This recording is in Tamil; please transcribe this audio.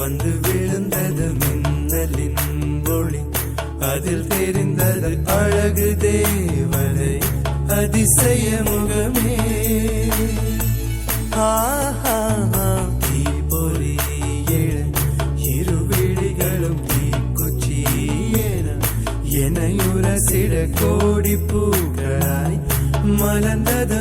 வந்து விழுந்தது மின்னலின் ஒளி, அதில் தெரிந்தது அழகு தேவதை அதிசய முகமே. தீப்பொறி எழ இருவிழிகளும் தீக்குச்சி எனையுரசிட கோடி பூக்களாய் மலர்ந்தது